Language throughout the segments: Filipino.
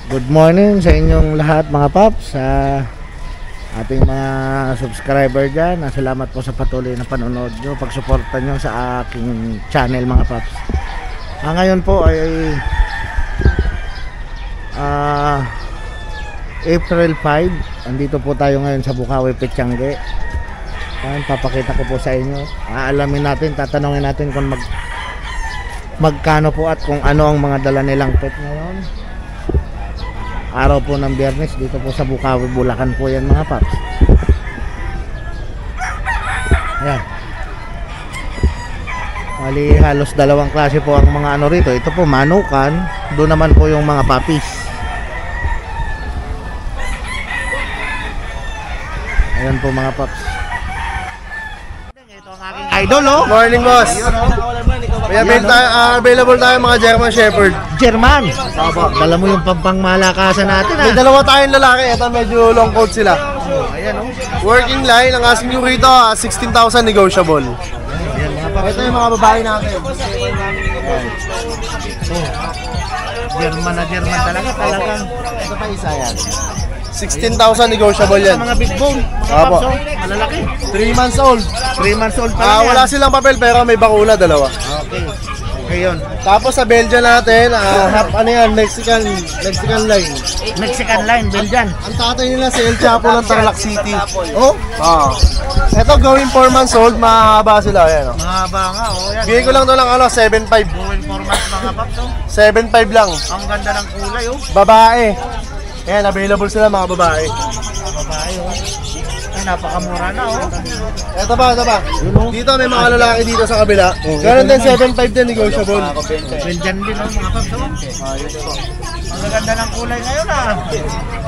Good morning sa inyong lahat mga paps, sa ating mga subscriber dyan. Salamat po sa patuloy na panonood nyo, pagsuporta nyo sa aking channel mga paps. Ngayon po ay April 5. Andito po tayo ngayon sa Bukawi, Petchangue. Papakita ko po sa inyo. Aalamin natin, tatanungin natin kung magkano po at kung ano ang mga dala nilang pet ngayon. Araw po ng Biyernes dito po sa Bukawi, Bulacan po yan mga paps. Ayan. Mali halos dalawang klase po ang mga ano rito. Ito po manukan, doon naman po yung mga puppies. Ayan po mga paps. Ito ang aking idol, oh. Morning boss. May available tayo mga German Shepherd. German. Dala mo yung pampangmalakasan natin, May dalawa tayong lalaki. Ito medyo long coat sila. Ayan, oh. Working line. Ang asking nyo rito 16,000 negotiable. Ayan mga paps. Ito yung mga babae natin. German na German talaga. Ito pa isa yan. 16,000 negotiable yan. Mga big bone. Apo. Malalaki. 3 months old. 3 months old pa lang yan. Wala silang papel pero may bakuna dalawa. Okay. Okay yun. Tapos sa Belgian natin, ano yan, Mexican line. Mexican line, Belgian. Ang tatay nila si El Chapo ng Tarlac City. Oh? Ito going 4 months old, mahaba sila. Ayan, Mahaba nga, oh yan. Bigay ko lang ito lang 7.5. Going 4 months mga paps, oh. 7.5 lang. Ang ganda ng kulay, oh. Babae. Ayan, available sila mga babae. Babae, oh. Ay, napakamura na, oh. Ito ba? Dito may mga lalaki dito sa kabila. Ganun din, 7.5 din, negotiable. Belgian din, oh, mga paps, oh. Ang ganda ng kulay ngayon, ah.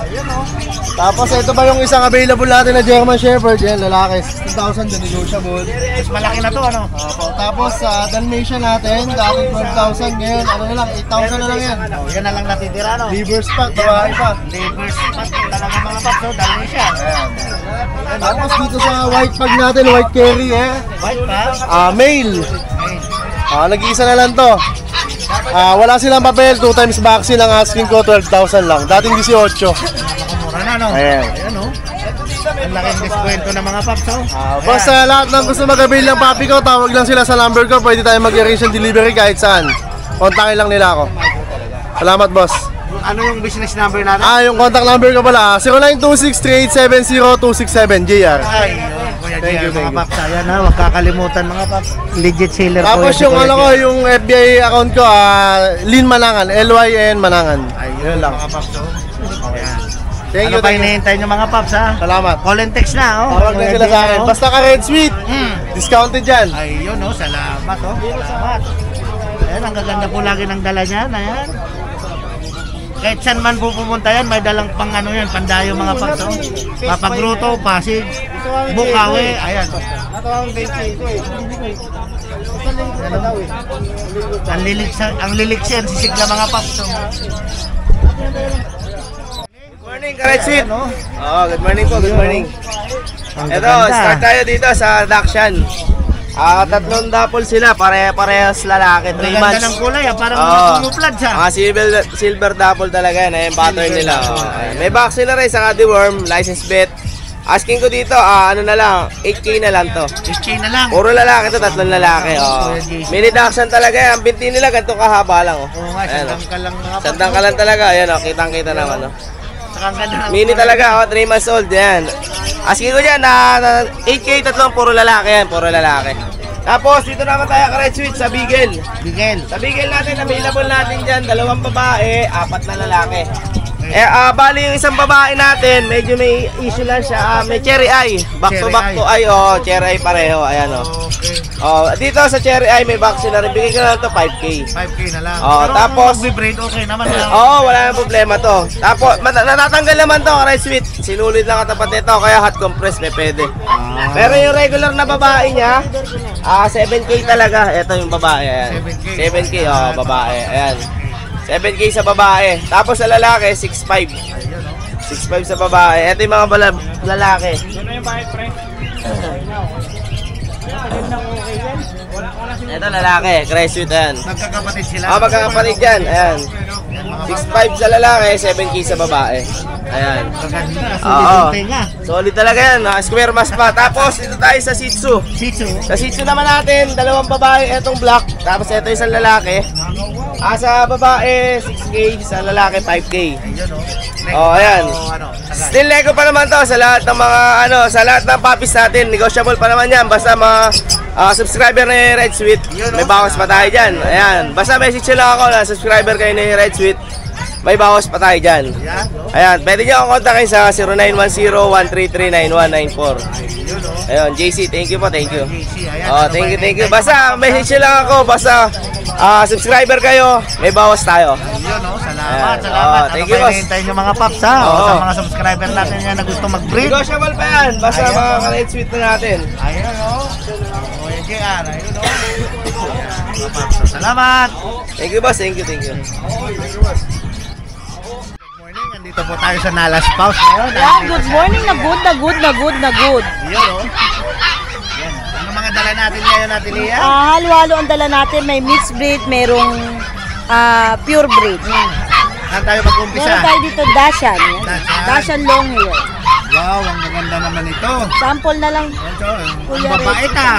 Ayan, oh. Tapos ito pa yung isang available natin na German Shepherd. Yan, lalaki. 16,000 din, negotiable. Mas malaki na to, ano? Tapos sa Dalmatian natin, dati 12,000. Ngayon, ano na lang, 8,000 na lang yan. Oh, yan na lang natitira, no? Liver spot, babae pa. Liver spot talaga mga paps, oh. Dali siya. Tapos dito sa white pug natin, white curry White pa? male. Nag-iisa na lang to. Wala silang papel, 2 times vaccine. Ang asking ko 12,000 lang. Dating 18. Napakamura na, no? Ayan. Ayan, oh. Ang laking diskwento ng mga paps, oh. Basta lahat ng gusto mag-avail ng papi ko, tawag lang sila sa number ko. Pwede tayo mag-arrange ng delivery kahit saan. Kontakin lang nila ako. Salamat, boss. Ano yung business number natin? Yung contact number ko pala, 0926-3870-267, JR. Ay, Kuya Thank you, JR, mga thank you. paps. Ayan ha, huwag kakalimutan mga paps. Legit seller po. Tapos yung ano ko, yung FBI account ko, Lyn Manangan, LYN Manangan. Ayun lang. mga paps, oh. Ayan. Thank Ano you, pa thank you. hinihintay nyo mga paps, ha? Salamat. Call and text na, oh. Tawag na sila sa akin. Basta ka Red Sweet, discounted dyan. Ayun, oh. Salamat, oh. Salamat. Ayan, ang gaganda po lagi ng dala niyan. Ayan. Kahit saan man po pumunta yan, may dalang pang ano yan, pandayo mga paps, oh. Mapagruto, Pasig, Bukawi, ayan. Ang liliksin, sisig na mga paps, oh. Good morning, Red Sweet. Good morning po, good morning. Ang Ito, gaganda. start tayo dito sa Dakshan. Tatlong dapol sila, parehas lalaki, 3 Ang ganda months. ng kulay, parang kumuplat siya. Silver dapple talaga yan, yung pattern nila. May vaccine na rin, saka deworm, license bet. Asking ko dito, ano na lang, 8K na lang to. 8K na lang. Puro lalaki to, tatlong lalaki. Mini Dachshund talaga yan, ang binti nila ganito kahaba lang. Oo nga, sandang ka lang mga paps. Sandang ka lang talaga, ayan, kitang kita naman. Saka ang ganda ng Mini talaga, 3 months old yan. Asking ko dyan, 8K tatlong, puro lalaki yan, puro lalaki. Tapos dito naman tayo ka Red Sweet sa Beagle. Bigel. Sa Beagle natin, available natin dyan, 2 babae, 4 na lalaki. Bali yung isang babae natin, medyo may issue lang siya, may cherry eye. Back to back to eye, cherry eye pareho, ayan Okay. dito sa cherry eye may vaccine na rin, bigay ko na lang to 5K. 5K na lang. Pero tapos breed okay naman. Wala nang problema to. Tapos natatanggal naman to, Red Sweet. Sinulid lang katapat nito, kaya hot compress may pwede. Pero yung regular na babae niya, 7K talaga. Ito yung babae, ayan. 7K, babae, ayan. 7K sa babae. Tapos sa lalaki, 6'5". 6'5 sa babae. Ito yung mga lalaki. Ano yung bahay, pre? Ito lalaki, Red Sweet, ayan. Magkakapatid sila. Magkakapatid yan, ayan. 6'5 sa lalaki, 7K sa babae. Ayan. Oo. Solid talaga yan, square mask pa. Tapos dito tayo sa Shih Tzu. Sa Shih Tzu naman natin, 2 babae, etong black. Tapos ito isang lalaki. Sa babae, 6K, sa lalaki, 5K. Ayan. Still nego pa naman to sa lahat ng mga sa lahat ng puppies natin. Negotiable pa naman yan. Basta mga subscriber ni Red Sweet, may bawas pa tayo dyan. Ayan. Basta message lang ako na subscriber kayo ni Red Sweet, may bawas pa tayo dyan. Ayan. Pwede nyo akong kontakin sa 0910-133-9194. Ayun, JC, thank you po, thank you. Thank you. Basta message lang ako, basta subscriber kayo, may bawas tayo. Salamat. Thank you, boss. Hintayin yung mga paps ha. Sa mga subscriber natin yan na gusto mag-breed. Negotiable pa yan, basta mga ka-Red Sweet na natin. Ayun JR, ayun mga paps. Salamat. Thank you, boss. Thank you. Good morning, andito po tayo sa Nalas Paws ngayon. Good morning, na good. Yan. Ano mga dala natin ngayon, Atelia? Halo-halo ang dala natin. May mixed breed, merong pure breed. Saan tayo mag-umpisa? Meron tayo dito Dachshund. Dachshund long hair. Wow, ang maganda naman ito. Sample na lang. Ang babait ah.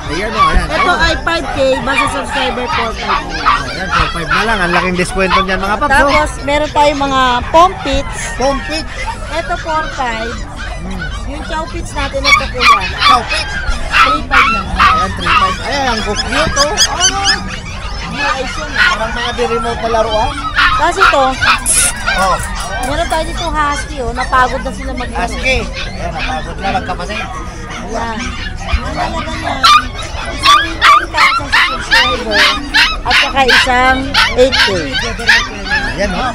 Ayan. Ito ay 5K, basta subscriber 4.5. Ayan, 4.5 na lang. Ang laking diskwento niyan mga paps. Tapos, meron tayong mga Pompits. Pompit. Ito 4.5. Yung Chow Pits natin, ito kuya. Chow-pit. 3.5 lang. Ayan, 3.5. Ayan, ang cute oh. Parang mga di-remote na laruan. Kasi ito, Oh, meron tayo dito husky, napagod na sila maglaro. Husky. Ayan, napagod na magkapatid. Ayan. Ang talaga niya, isang 10,000 sa subscriber at saka isang 8K. Ayan oh.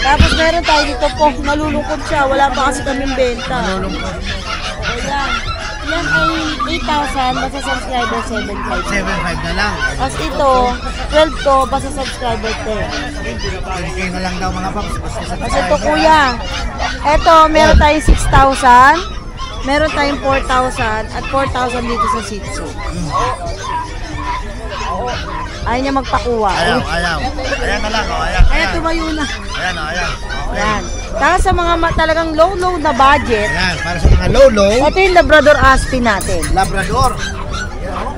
Tapos meron tayo dito po, nalulungkot siya, wala pa kasi kaming benta. Ayan. Yan ay 8,000, basta subscriber 7,500. 7.5 na lang. Tapos ito, 12 to, basta subscriber 10. 10K na lang daw mga paps. Kasi ito kuya, ito meron tayong 6,000, meron tayong 4,000 at 4,000 dito sa Shih Tzu. Ayaw niya magpakuha. Ayaw. Ayan na lang oh. Ayan. Ayan, tumayo na. Ayan oh, ayan. Okay. Yan. Tapos sa mga talagang low na budget, Ayan, para sa mga lolo, ito yung Labrador Aspin natin. Labrador.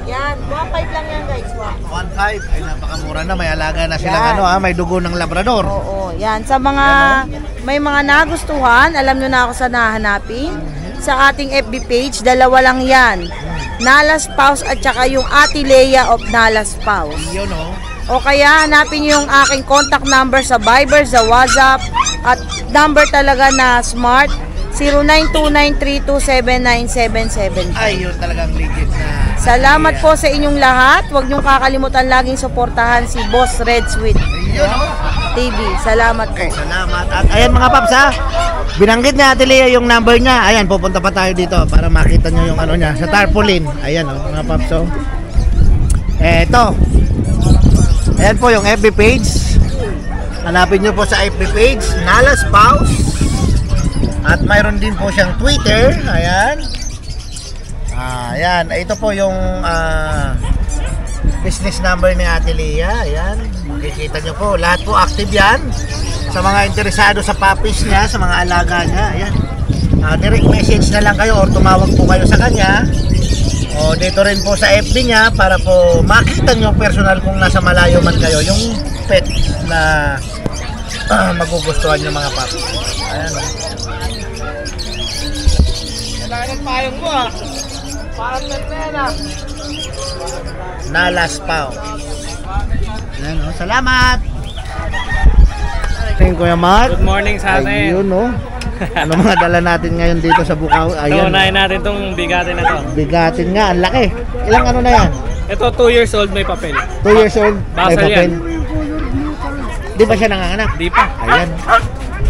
Yan, 1.5 lang yan guys. 1.5. Ay, napakamura na. May alaga na silang Yan. may dugo ng Labrador. Oo, yan. Sa mga, may mga nagustuhan, alam nyo na ako sa nahanapin. Sa ating FB page, 2 lang yan. Nalas Paws at saka yung Ate Leia of Nalas Paws. Yun oh. O kaya hanapin nyo yung aking contact number sa Viber, sa WhatsApp, at number talaga na smart, 0929327977. Ay, yun talagang legit na. Salamat po sa inyong lahat. Huwag niyong kakalimutan laging suportahan si Boss Red Sweet Yun oh. TV. Salamat po. Okay, salamat. At ayan mga paps ha. Binanggit niya Ate Lea yung number niya. Ayan, pupunta pa tayo dito para makita niyo yung ano niya sa tarpaulin. Ayan oh, mga paps oh. Eto. Ayan po yung FB page. Hanapin niyo po sa FB page, Nalas Paws. At mayroon din po siyang Twitter. Ayan. Ayan, ito po yung business number ni Ate Lea. Ayan, makikita nyo po. Lahat po active yan. Sa mga interesado sa puppies niya, sa mga alaga niya. Ayan. Direct message na lang kayo or tumawag po kayo sa kanya. O dito rin po sa FB niya para po makita nyo personal kung nasa malayo man kayo. Yung pet na magugustuhan yung mga paps. Ayan o. Kailangan ng payong mo ah. Parang nagtena. Nalas Pao. Ayan o. Salamat! Thank you, Kuya Mark. Good morning sa atin. Ayun o. Ano mga dala natin ngayon dito sa Bukawi? So, Ayan. unahin natin itong bigatin na to. Bigatin nga, ang laki. Ilang ano na yan? Ito 2 years old, may papel. 2 years old, may Basal papel. yan. Di ba siya nanganganak? Di pa. Ayan.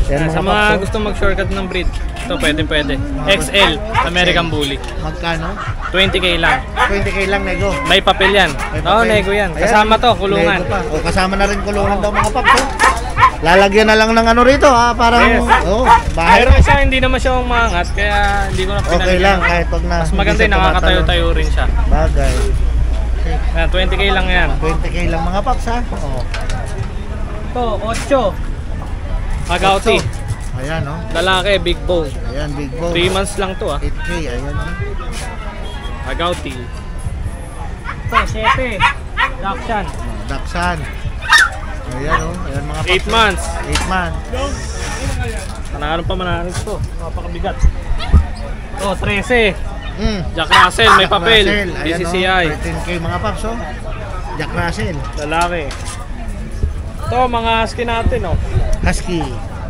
Ayan Sa mga gusto mag-shortcut ng breed, ito pwede. XL, American Bully. Magkano? 20k lang. 20k lang, nego. May papel yan. May Oo, papel. nego yan. Ayan. Kasama to, kulungan. Nego pa. O, kasama na rin kulungan daw mga paps. Oh. Lalagyan na lang ng ano rito ha, parang Yes. bahay. Pero siya, hindi naman siya umangat, kaya hindi ko na pinalagyan. Okay lang, kahit pag na. Mas hindi maganda siya yung nakakatayo-tayo rin siya. Bagay. Ayan, 20k lang yan. 20k lang mga paps ha. Oo. Ito, 8. Agouti. Ayan oh. Lalaki, big bone. Ayan, big bone. 3 months lang to ah. 8k, ayan oh. Agouti. Ito, 7. Dachshund. Daksan. Ayan oh. Ayan mga paps. 8 months. 8 months. Panalo pa manalig to. Napakabigat. Oh, 13. Jack Russell, may Jack papel. Russell, ayan, BCCI. 13k mga paps oh. Jack Russell. Lalaki. Ito, mga husky natin oh. Husky.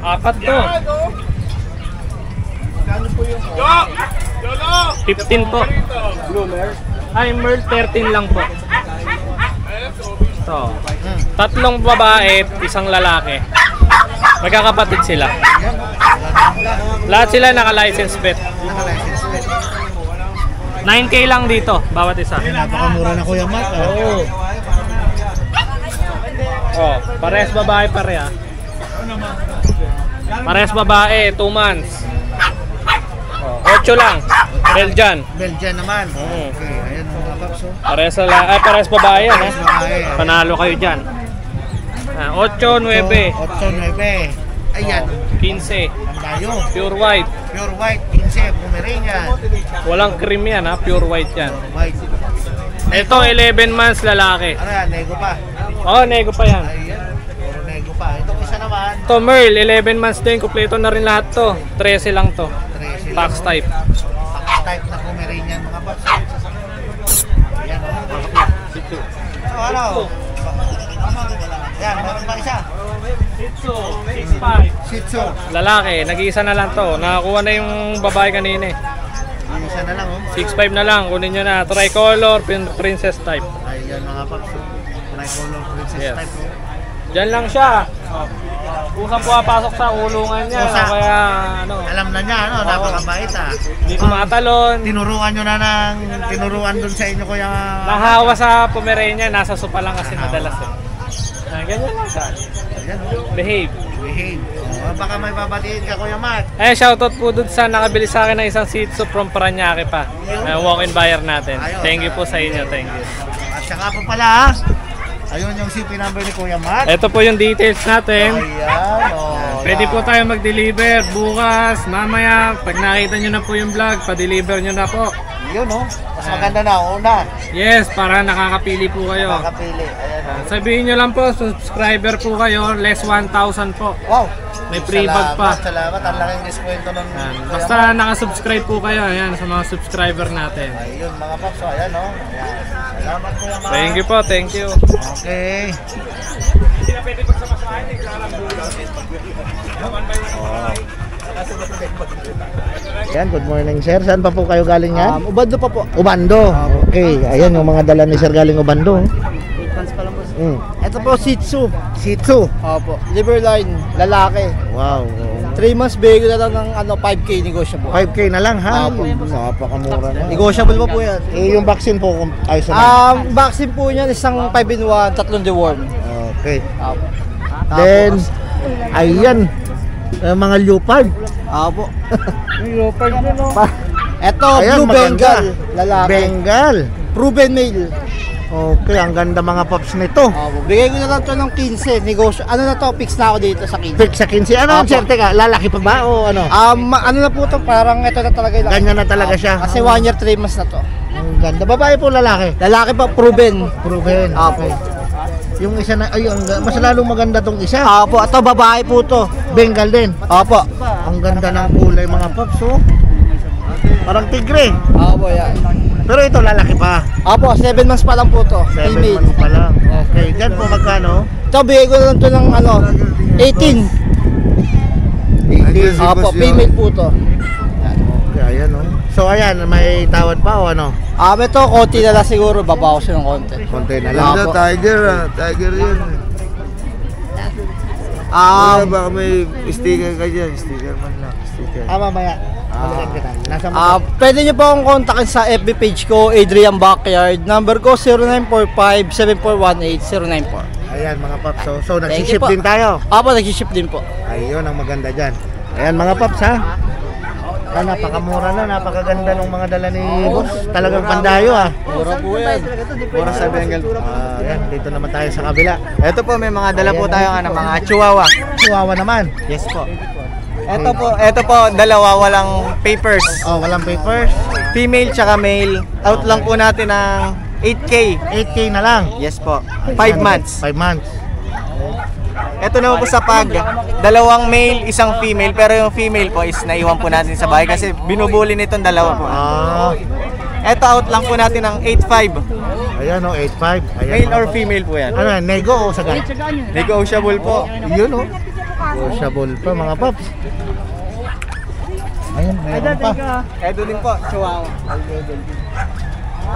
4 to. 15 po. Ay, Merl, 13 lang po. Ito. 3 babae, 1 lalaki. Magkakapatid sila. Lahat sila naka-license pet. Naka-license plate. 9k lang dito, bawat isa. Napakamura na Kuya Mark. Oo. Oh, parehas babae pareha. Parehas babae, 2 months. Oh, 8 lang. Belgian. Belgian naman. Mm. Okay, ayan mga paps oh. Parehas babae yan, Parehas babae. Panalo kayo diyan. 8, 9, 8, 9. Ayan. 15. Ang dayo. Pure white. Pure white, 15, Pomeranian. Walang cream yan ha, pure white yan. White. Ito 11 months lalaki. Ano yan, nego pa. Oh, nego pa yan. Ayan, puro nego pa. Itong isa naman, Ito Merl, 11 months din, kumpleto na rin lahat to. 13 lang to. 13 Fox lang, type. oh. Fox type na Pomeranian mga paps. Ayan oh. Ano? Ayan, meron pa isa. Ito, 6'5". Shih Tzu. Lalaki, nag-iisa na lang to. Nakakuha na yung babae kanina eh. Yung isa na lang oh. 6'5" na lang, kunin nyo na. Tricolor, princess type. Ayan mga paps. Tricolor princess Yes. type oh. Diyan lang siya. Kusang pumapasok sa ulungan niya. Kusa. Kaya ano, Alam na niya, ano, napakabait ah. hindi kumatalon. Tinuruan nyo na ng tinuruan dun sa inyo kuya. Nahawa sa Pomeranian, nasa sopa lang kasi madalas eh. Ganyan lang siya. Ayan oh. Behave. Behave. Oh, baka may babatiin ka Kuya Mark. Shoutout po dun sa nakabili sa akin ng isang Shih Tzu from Paranaque pa. Walk-in buyer natin. Thank you po sa inyo, thank you. At saka po pala, ayun yung CP number ni Kuya Mark. Ito po yung details natin. Ayan, oh. Pwede po tayo mag-deliver bukas, mamaya. Pag nakita nyo na po yung vlog, pa-deliver nyo na po. Yun oh. Mas maganda na, una. Yes, para nakakapili po kayo. Makakapili. Ayan oh. Sabihin nyo lang po, subscriber po kayo, less 1,000 po. Wow. May free bag pa. Salamat. Ang laking diskwento nun. Ayan. Kuya Basta Mark. nakasubscribe po kayo, ayan, sa mga subscriber natin. Ayun mga paps. Oh, ayan oh. Ayan. Salamat Kuya Mark. Thank you po, thank you. Okay. Yan, good morning sir. Saan pa po kayo galing yan? Ubando pa po. Ubando. Okay, ayan yung mga dala ni sir galing Ubando. 8 months pa lang po. Ito po, Shih Tzu. Shih Tzu. Opo. Liverline, lalaki. Wow. 3 months, bigay ko na lang ng 5K negotiable. 5k na lang ha. Opo. Napakamura na. Negotiable pa po yan. Eh yung vaccine po kung ayos naman. Vaccine po niyan, isang 5-in-1, 3 deworm. Okay. Opo. Then ayan mga leopard. Opo. Leopard nyo, no? Ito, Ayan, Blue maganda. Bengal, lalaki. Bengal. Proven male. Okay, ang ganda mga pops nito. Opo. Bigay ko na lang ito ng 15. Negosyo. Ano na to? Fix na ako dito sa 15. Fix sa 15. Ano ang Apo. sir? Teka, lalaki pa ba o ano? Ano na po to? Parang ito na talaga yung Ganyan na talaga siya. Kasi 1 year, 3 months na to. Ang ganda. Babae po lalaki? Lalaki pa, proven. Proven. Opo. Yung isa na, ay, mas lalong maganda tong isa. Opo, ito babae po to. Bengal din. Opo. Ang ganda ng kulay mga paps, oh. Parang tigre. Opo, yan. Pero ito lalaki pa. Opo, 7 months pa lang po to. 7 Female. months pa lang. Okay, dyan po magkano? Ito, bigay ko lang to ng 18. 18. Opo, female po to. Okay, ayan, oh. So ayan, may tawad pa o ano? Ito, konti na lang siguro. Babaw siya ng konti. Konti na lang. Opo. Tiger yun. Baka may sticker ka dyan. Sticker man lang. Sticker. Mamaya. Balikan kita. Nasa mo? Pwede nyo po akong kontakin sa FB page ko, Adrian Backyard. Number ko 0945-7418-094. Ayan mga paps. So Thank nagsiship you po. din tayo. Opo, nag-ship din po. Ayun ang maganda dyan. Ayan mga paps ha. Napakamura na, napakaganda ng mga dala ni boss. Talagang pandayo ha. Mura po yan. Mura sa Bengal. Ayan, dito naman tayo sa kabila. Ito po, may mga dala po tayo mga chihuahua. Chihuahua naman. Yes po. Ito po, dalawa, walang papers. Oh, walang papers. Female tsaka male. Out lang po natin ng 8K. 8K na lang. Yes po. 5 months. 5 months. Ito naman po sa pag, dalawang male, isang female, pero yung female po is naiwan po natin sa bahay kasi binubuli nitong dalawa po. Ito out lang po natin ng 8.5. Ayan o, 8.5. Ayan, Male mga or paps. female po yan. Ano, nego o sagad? Negotiable po. Yun o. Negotiable pa mga paps. Ayun, meron pa. Ito din po, chihuahua.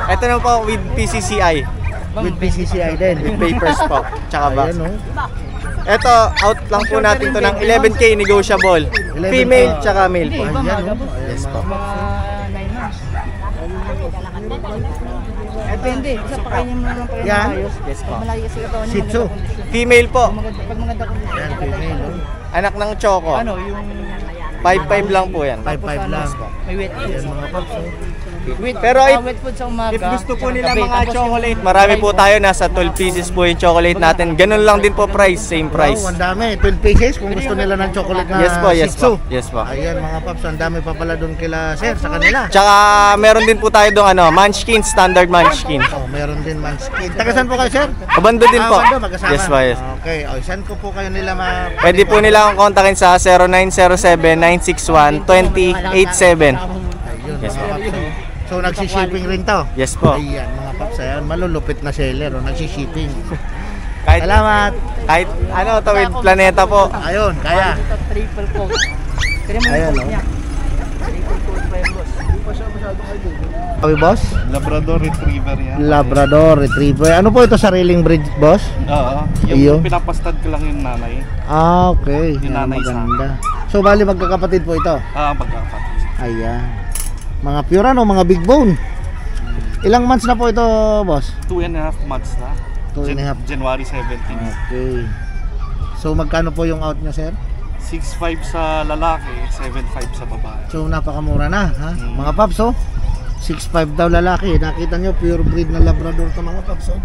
Ito na po with PCCI. With PCCI din. With papers po. Tsaka box. Ayan o. Ito, out lang po natin to ng 11K negotiable. 11K. Female tsaka male po. Ayan o. Yes po. Depende. Isa pakainin mo naman pa Yan. Yes po. Malaki kasi katawan niya. Shih Tzu. Female po. Pag maganda ko. Ayan, female o. Anak ng Choco. Yung 5.5 lang po yan. 5.5 lang. may wet food. Ayan mga paps o. Pero Wet food sa umaga. if gusto po nila mga chocolate, marami po tayo. Nasa 12 pieces po yung chocolate natin. Ganun lang din po price. Same price. Wow, ang dami. 12 pieces kung gusto nila ng chocolate na Yes po, yes Shih Tzu. po. Yes po. Ayan mga paps, ang dami pa pala doon kila sir sa kanila. Tsaka meron din po tayo doon Munchkin, standard Munchkin. Oh, meron din Munchkin. Taga saan po kayo sir? Kabando din po. Bando, magkasama. Yes po, yes. Okay, saan ko po kayo nila Pwede po nila akong kontakin sa 0907-961-2087. Ayun, Yes, mga paps. So nagsishipping rin to? Yes po. Ayan mga paps, ayan, malulupit na seller, nagsishipping. Kahit, Salamat. kahit ano, tawid planeta po. Ayun, kaya. Triple coat. Ayan o. Kami boss? Labrador Retriever yan. Labrador Retriever. Ano po ito, sariling breed boss? Oo. Iyo. Yung pinapastad ko lang yung nanay. Okay. Yung nanay sa maganda. So bali magkakapatid po ito? Pagkakapatid. Ayan. Mga pure ano, mga big bone. Ilang months na po ito, boss? 2.5 months na. 2.5. January 17. Okay. So magkano po yung out nyo, sir? 6.5 sa lalaki, 7.5 sa babae. So napakamura na, ha? Mga paps, oh. 6.5 daw lalaki. Nakita nyo, pure breed na Labrador to mga paps, oh.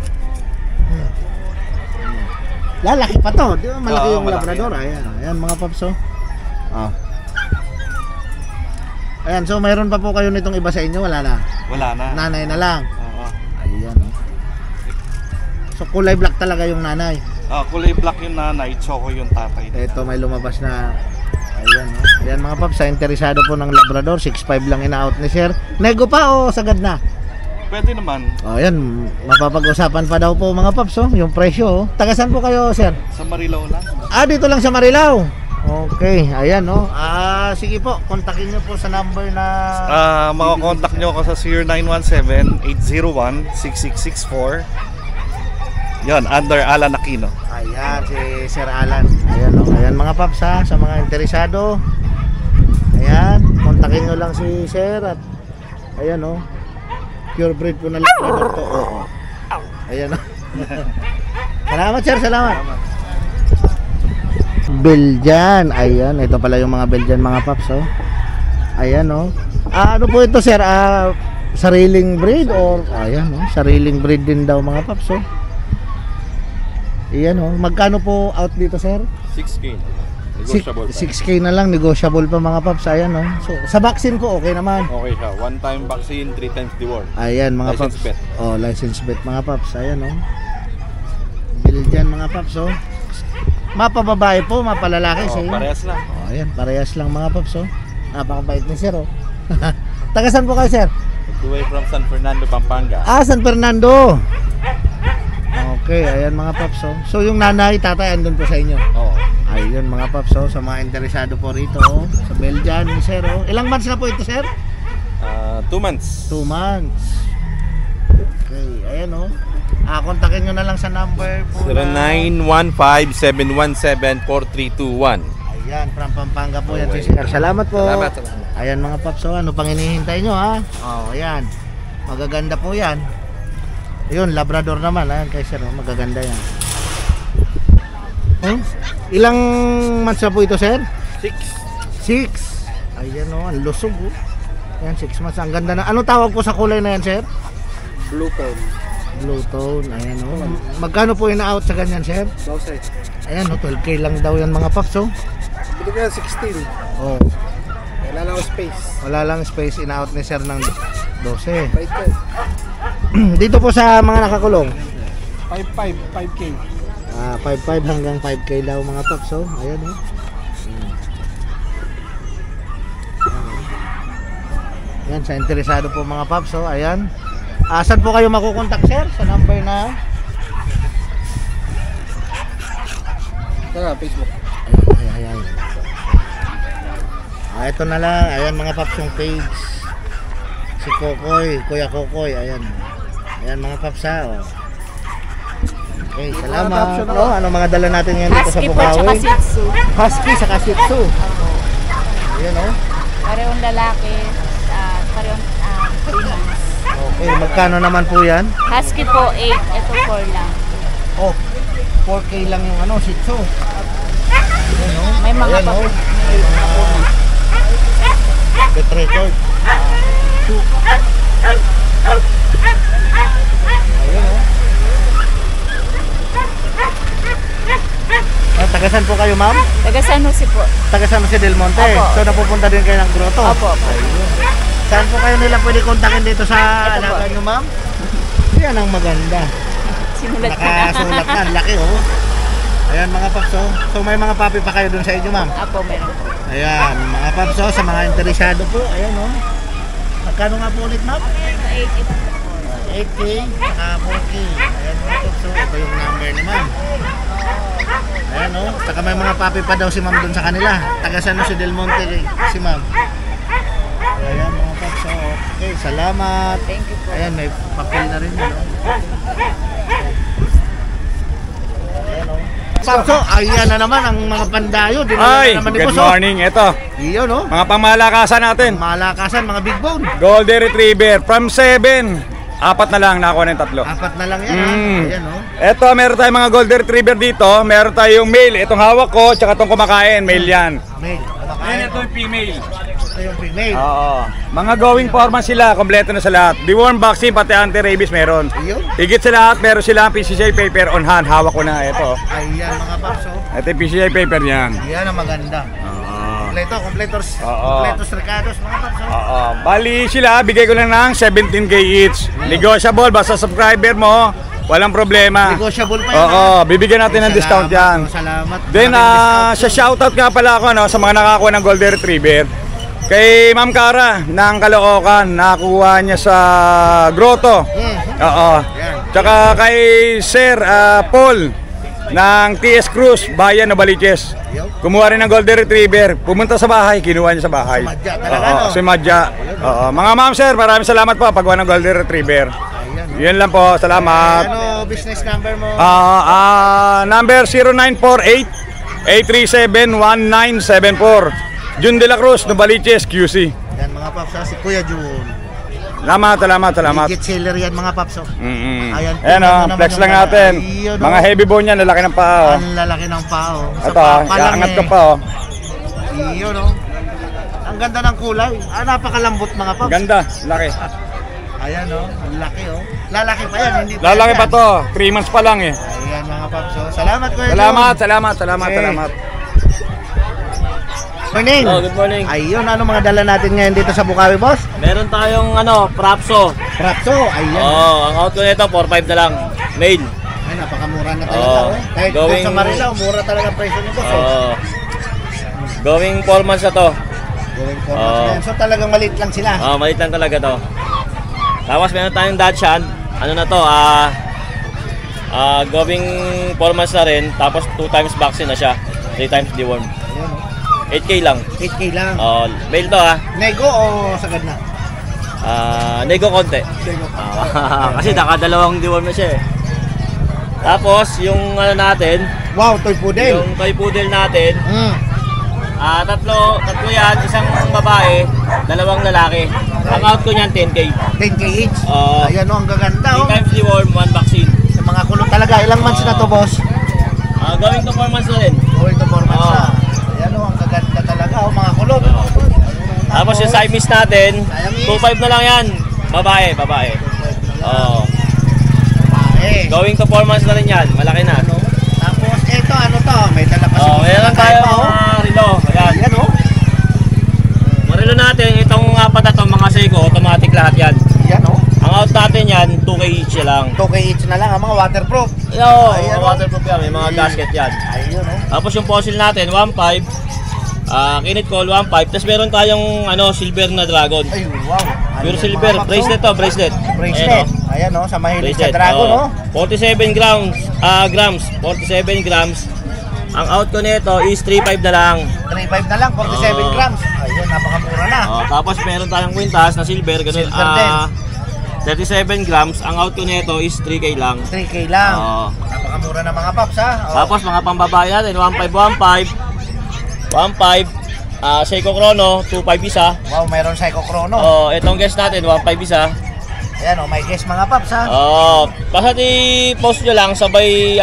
Lalaki pa to. Di ba malaki Oo, yung malaki. Labrador? Ayan, ayan mga paps, oh. Oh. Ayan, so mayroon pa po kayo nitong iba sa inyo? Wala na? Wala na. Nanay na lang. Oo. Ayan, oh. So kulay black talaga yung nanay. Kulay black yung nanay, choco yung tatay. Ito may lumabas na. Ayan, oh. Ayan mga paps, sa interesado po ng Labrador, 6.5 lang ina-out ni sir. Nego pa o sagad na? Pwede naman. Oh, ayan, mapapag-usapan pa daw po mga paps, oh, yung presyo. Oh. Taga saan po kayo, sir? Sa Marilao lang. Dito lang sa Marilao. Okay, ayan, oh. Sige po, kontakin niyo po sa number na Makakontakt nyo ako sa 0917-801-6664. Yon, under Alan Aquino. Ayan, si Sir Alan. Ayan, oh. Ayan mga paps, ha, sa mga interesado. Ayan, kontakin nyo lang si Sir at ayan, oh. Pure breed po na Labrador to. Oh. Ayan, oh. Salamat, sir, salamat. Belgian. Ayan, ito pala yung mga Belgian mga paps, oh. Ayan, oh. Ano po ito, sir? Sariling breed or ayan, oh. Sariling breed din daw mga paps, oh. Ayan, oh. Magkano po out dito, sir? 6K. 6K na lang, negotiable pa mga paps. Ayan, oh. So, sa vaccine ko okay naman. Okay siya. 1-time vaccine, 3 times reward. Ayan mga License paps. bet. Oh, license bet mga paps. Ayan, oh. Belgian mga paps, oh. Mapababae po, mapalalaki Oh, sa inyo. parehas lang. Oh, ayan, parehas lang mga paps, oh. Napakabait ni sir, oh. Taga saan po kayo, sir? All the way from San Fernando, Pampanga. Ah, San Fernando. Okay, ayan mga paps, oh. So yung nanay, tatay, andun po sa inyo. Oo. Ayun mga paps, oh. Sa mga interesado po rito, oh. Sa Belgian ni sir, oh. Ilang months na po ito, sir? 2 months. 2 months. Okay, ayan, oh. Kontakin nyo na lang sa number po na... 0915-717-4321. Ayan, from Pampanga po yan si sir. Salamat po. Salamat. Ayan mga paps, oh. Ano pang hinihintay nyo, ha? Oh, ayan. Magaganda po yan. Ayun, Labrador naman. Ayan kay sir, oh. Magaganda yan. Oh? Ilang months na po ito, sir? 6. Ayan, oh. Ang lusog, oh. Ayan, 6 months. Ang ganda na. Ano tawag po sa kulay na yan, sir? Blue tone. Blue tone. Ayan, oh. Magkano po ina-out sa ganyan, sir? 12. Ayan, oh. 12K lang daw yan mga paps, oh. Bili ka 16. Oh. Wala lang space. Wala lang space, ina-out ni sir ng 12. Bait ka. Dito po sa mga nakakulong. 5K. 5.5 hanggang 5K daw mga paps, oh. Ayan, oh. Ayan, sa interesado po mga paps, oh. Ayan. Saan po kayo makukontak, sir? Sa number na... Facebook. Ayan. Ito na lang. Ayan mga paps yung page. Si Kokoy, Kuya Kokoy. Ayan. Ayan mga paps, ha. Oh. Okay, salamat. Oh, ano mga dala natin ngayon dito sa Husky po tsaka Bukawi? Shih Tzu. Husky sa Shih Tzu. Ayan, oh. Parehong lalaki, parehong 3 months. Okay, magkano naman po yan? Husky po 8, ito 4 lang. Oh, 4K lang yung ano, Shih Tzu. Ayan, oh. May mga Ayan, pa oh. po. Get record. Ayan, oh. Tagasan po kayo, ma'am? Taga San Jose po. Tagasan mo si Del Monte. Opo. So napupunta din kayo ng grotto. Opo. Saan po kayo nila pwede kontakin dito sa Ito po. alaga nyo, ma'am? Yan ang maganda. Simulat ko na. Nakasulat na, ang laki, oh. Ayan mga paps, oh. So may mga papi pa kayo dun sa inyo, ma'am? Apo, meron po. Ayan, mga paps, oh, sa mga interesado po. Ayan, oh. Magkano nga po ulit, ma'am? 8K, saka 4K. Ayan mga paps, oh. Ito yung number ni ma'am. Ayan, oh. Saka may mga papi pa daw si ma'am dun sa kanila. Tagasan si Del Monte, si ma'am. Ayan mga paps, oh. Okay, salamat. Thank you po. Ayan, may papel na rin. Ayan, oh. Papso, ayan na naman ang mga pandayo. Ay, naman ni good Boss, oh. morning. Ito, Iyon, no? mga pangmalakasan natin. Malakasan, mga big bone. Golden Retriever from 7. 4 na lang, nakuha ng 3. 4 na lang yan, ha? Ayan, no? Ito, meron tayong mga Golden Retriever dito. Meron tayong male. Itong hawak ko, tsaka itong kumakain. Male yan. Male. Ayan, ito yung female. Ito yung female. Oo. Mga going foreman sila, kompleto na sa lahat. Deworm vaccine, pati anti-rabies meron. Iyon. Higit sa lahat, meron sila ang PCCI paper on hand. Hawak ko na. Ito. Ayan, mga papso. Ito yung PCCI paper yan. Yan ang maganda. Kompletos Oo. recados, mga papso. Oo. Bali sila, bigay ko lang ng 17K each. Negotiable, basta subscriber mo, walang problema. Negotiable pa yan, Oo, ha? bibigyan natin ng discount yan. Salamat. Then, sa shoutout nga pala ako sa mga nakakuha ng Golden Retriever. Kay Ma'am Cara ng Caloocan, nakakuha niya sa Grotto. Oo. Tsaka kay Sir Paul ng TS Cruz, Bayan Novaliches. Kumuha rin ng Golden Retriever. Pumunta sa bahay, kinuha niya sa bahay. Si Madja talaga, Oo, no? si Madja. Oo. Mga ma'am sir, maraming salamat po pagkuha ng Golden Retriever. Yun lang po, salamat. Ano business number mo? Number 0948-837-1974. Jun de la Cruz, Novaliches, QC. Yan mga papso, si Kuya Jun. Salamat. Higit seller yan mga papso. Ayan, Ayan o, naman flex yung lang mga- natin. Ayun, Mga oh. heavy bone yan, lalaki ng paa o. Ang lalaki ng pao. Ito, iangat ko pa o. Iyon, oh. Ang ganda ng kulay. Napakalambot mga paps. Ganda, laki. Ayan, oh. Ang laki, oh. Lalaki pa yan, hindi pa Lalaki yan. pa to, 3 months pa lang eh. Ayan mga paps, oh. Salamat Kuya Jun. Salamat. Okay. Morning. Oh, good morning. Ayun, ano mga dala natin ngayon dito sa Bukawi, boss? Meron tayong Prapso. Rapso, ayan. Oh, ang out ko nito 4.5 na lang. Male. Ay, napakamura na talaga. Oo. Kahit Going- sa Marilao, mura talaga presyo ni boss. Oo. Going 4 months na to. Going for Oo. na yan. So talagang maliit lang sila. Maliit lang talaga to. Tapos meron tayong Dachshund. Ano na to? Going 4 months na rin. Tapos 2 times vaccine na siya. 3 times deworm. Ayun, oh. 8K lang. 8K lang. Male to Nego o sagad na? Nego konti. Nego. Kasi nakadalawang deworm na siya eh. Tapos yung ano natin, Wow, toy poodle. yung toy poodle natin, Mm. tatlo yan, isang babae, 2 lalaki. Ang out ko niyan 10K. 10K each. Oo. Ayan o, ang gaganda 3 oh. times deworm, 1 vaccine. Sa mga kulot talaga, ilang months na to boss? Going to 4 months na rin. Going to 4 months Oo. na. Ayan o, ang gaganda talaga oh, mga kulot. Tapos yung Siamese natin, 2.5 na lang yan. Babae. Oo. Going to 4 months na rin yan, malaki na. Tapos ito, ano to? May dala pa Meron tayo mga relo. Ayan. Ayan o. Mga relo natin, itong 4 na to, mga Seiko, automatic lahat yan. Ayan o. Ang out natin yan, 2K each lang. 2K each na lang, ang mga waterproof. Mga waterproof yan, may mga gasket yan. Ayun o. Tapos yung fossil natin, 1.5. Kinit call 1.5. Tapos meron tayong silver na dragon. Ay, wow. Pure Ayun, silver. mga Bracelet to, bracelet. Bracelet. Ayan o, sa mahilig sa Bracelet. dragon o. 47 grams. 47 grams. Ang out ko nito is 3.5 na lang. 3.5 na lang, 47 grams. Ayun, napakamura na. Tapos meron tayong kwintas na silver. Ganun, Silver din. 37 grams. Ang out ko nito is 3K lang. 3K lang. Oo. Napakamura na mga paps ha. O. Tapos mga pambabae natin, 1.5. Seiko Chrono, 2.5 isa. Wow, mayroon Psycho Chrono. Itong guest natin, 1.5 isa. Ayan o, may guess mga paps ha. Basta i-post nyo lang, sabay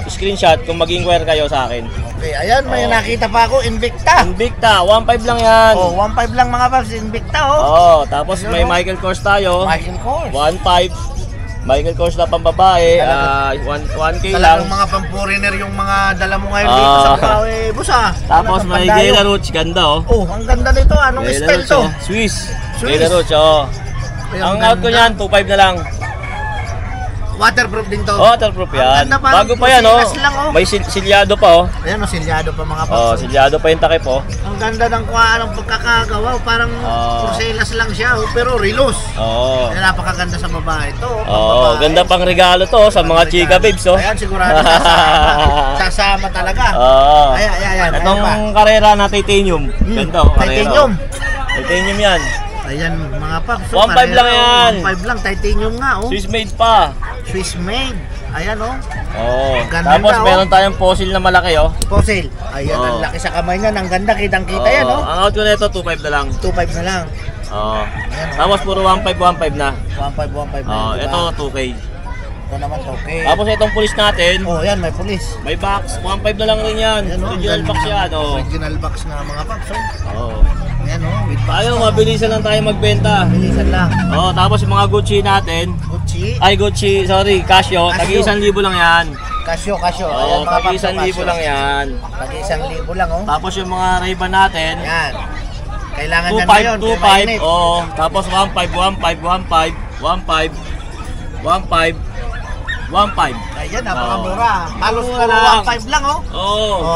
screenshot kung mag-inquire kayo sa akin. Okay, ayan, may nakita pa ako, Invicta. Invicta, 1.5 lang yan. Oh, 1.5 lang mga paps, Invicta oh. Tapos may Michael Kors tayo, Michael Kors. 1.5. Michael Kors na pambabae, 1K lang. Talagang mga pang-foreigner yung mga dala mo ngayon dito sa Bukawi, busa. Tapos may Gayla Roach, ganda oh. Oh, ang ganda nito. Anong Gayla style Roach, to? Swiss. Swiss. Gayla Roach, Ay, Ang out ko niyan, 2.5 na lang. Waterproof din to. Waterproof yan. ganda, parang Bago pa yan, pusilas lang, oh. May silyado pa, oh. Ayan o, silyado pa mga paps. Silyado pa yung takip, oh. Ang ganda ng ng pagkakagawa. Parang porcelas lang siya, pero relos. Oo. Ayan, napakaganda sa babae to. Ganda pang regalo to sa mga chika babes, oh. Ayan, sigurado sasama talaga. Ayan. Itong karera na titanium. Ganda, oh. Titanium. Titanium yan. Ayan mga paps. 1.5 lang yan. 1.5 lang, titanium nga oh. Swiss made pa. Swiss made. Ayan oh. Tapos Ganda, oh. meron tayong fossil na malaki, oh. Fossil. Ayan, ang laki sa kamay niya. Ang ganda, kitang-kita yan oh. Ang out ko nito 2.5 na lang. 2.5 na lang. Tapos puro 1.5 na. 1.5 na. Ito 2K. Ito naman okay. Tapos itong pulis natin, Yan, may pulis. may box, 1.5 na lang rin yan. Ayan, oh, Original ang box ganda. yan, oh. Original box na mga paps oh. Ayan oh, with box. Tayo, mabilisan lang tayo magbenta. Bilisan lang. Tapos yung mga Gucci natin, Gucci. Casio, tagi 1,000 lang yan. Casio. Ayan mga Tagi paps. 1,000 lang yan. Tagi 1,000 lang oh. Tapos yung mga Ray-Ban natin, Yan. Kailangan dyan ngayon. 2.5, 2.5, tapos 1.5. Ayan, napakamura. Halos Mura puro lang. 1.5 lang oh.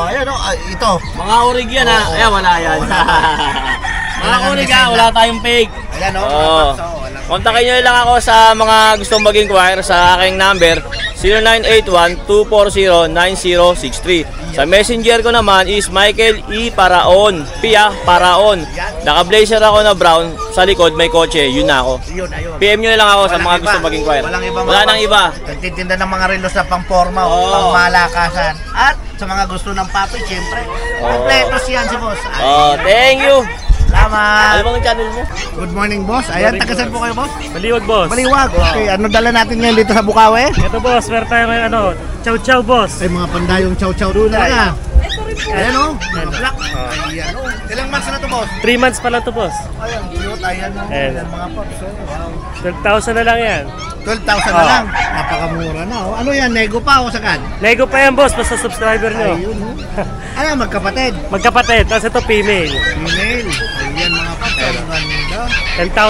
Ayan oh, ito. Mga orig yan ha. Ayan, wala yan. Mga orig ha, wala tayong fake. Ayan oh, mga Oo. paps oh. Kontakin nyo lang ako sa mga gustong mag-inquire sa aking number 0981-240-9063. Sa messenger ko naman is Michael E. Paraon. Pia Paraon. Naka-blazer ako na brown. Sa likod may kotse. Yun na ako. Ayun. PM nyo lang ako sa mga gustong mag-inquire. Wala nang iba. Nagtitinda ng mga relos na pang-forma o pang-malakasan. At sa mga gusto ng papi, syempre. Kompletos yan si boss. Thank you. Salamat. Ano bang channel mo? Good morning, boss. Ayan, tagasan po kayo, boss? Baliwag, boss. Baliwag. Okay, ano dala natin ngayon dito sa Bukawi? Ito, boss. Meron tayo ngayon, chow-chow, boss. Ay, mga pandayong chow-chow doon talaga. Ayan o, black. Ayan o. Ilang months na to, boss? 3 months pa lang to, boss. Ayan, cute. Ayan o. Ayan. Ayan mga pops. Wow. 12,000 na lang yan. 12,000 na lang. Napakamura na. Ano yan? Nego pa o sagad? Lego pa yan, boss. Basta subscriber nyo. Ayun o. Ano, magkapatid? Magkapatid. Tapos ito female. Female. Ayan mga paps. Ang ganda.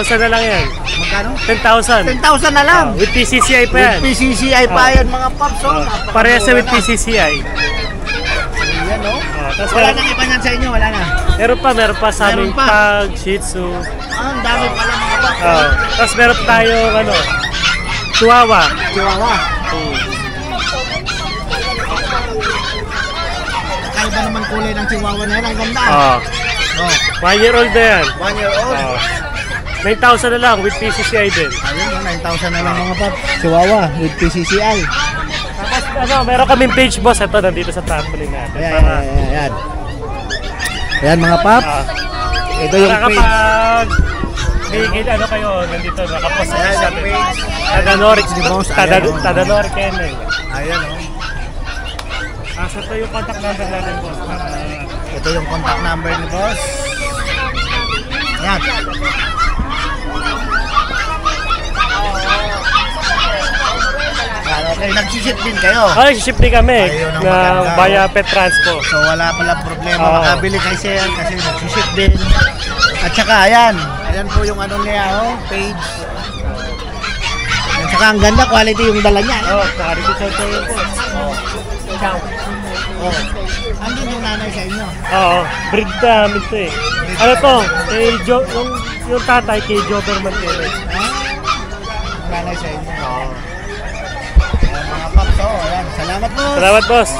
10,000 na lang yan. Magkano? 10,000. 10,000 na lang. With PCCI pa yan. With PCCI pa yan mga paps. Oh. Parehas sa with PCCI. Ayan oh. Tapos Wala nang iba niyan sa inyo, wala na. meron pa sa aming Meron pa. pag, Shih Tzu. Ang dami pala mga paps. Tapos meron tayong Chihuahua. Chihuahua. Kakaiba naman kulay ng Chihuahua na yan. Ang ganda. Oh. 1 year old na yan. 1 year old. 9,000 na lang with PCCI din. Ayun, 9,000 na lang mga paps. Chihuahua with PCCI. Tapos meron kaming page boss. Ito, nandito sa trampoline natin. Ayan. Ayan mga paps. Ito yung para page. kapag bigil kayo, nandito, nakapost Ayan sa yung page. Tadanoric, Ni boss, ayan, oh. Tadanoric Kennel. Ayan oh. So ito yung contact number natin boss. Ito yung contact number ni boss. Ayan. Okay, nag-ship din kayo. Ship din kami Ayun ang na maganda. via pet transpo. So wala pala problema Oo. makabili kay Sir kasi nag-ship din. At saka ayan. Ayan po yung niya page. At saka ang ganda quality yung dala niya. Quality sa tayo po. Andun yung nanay sa inyo. Breed namin ito eh. Ano to? Yung tatay kay Joberman Perez. Nanay sa inyo. Ayan mga paps. Ayan. Salamat po. Salamat boss.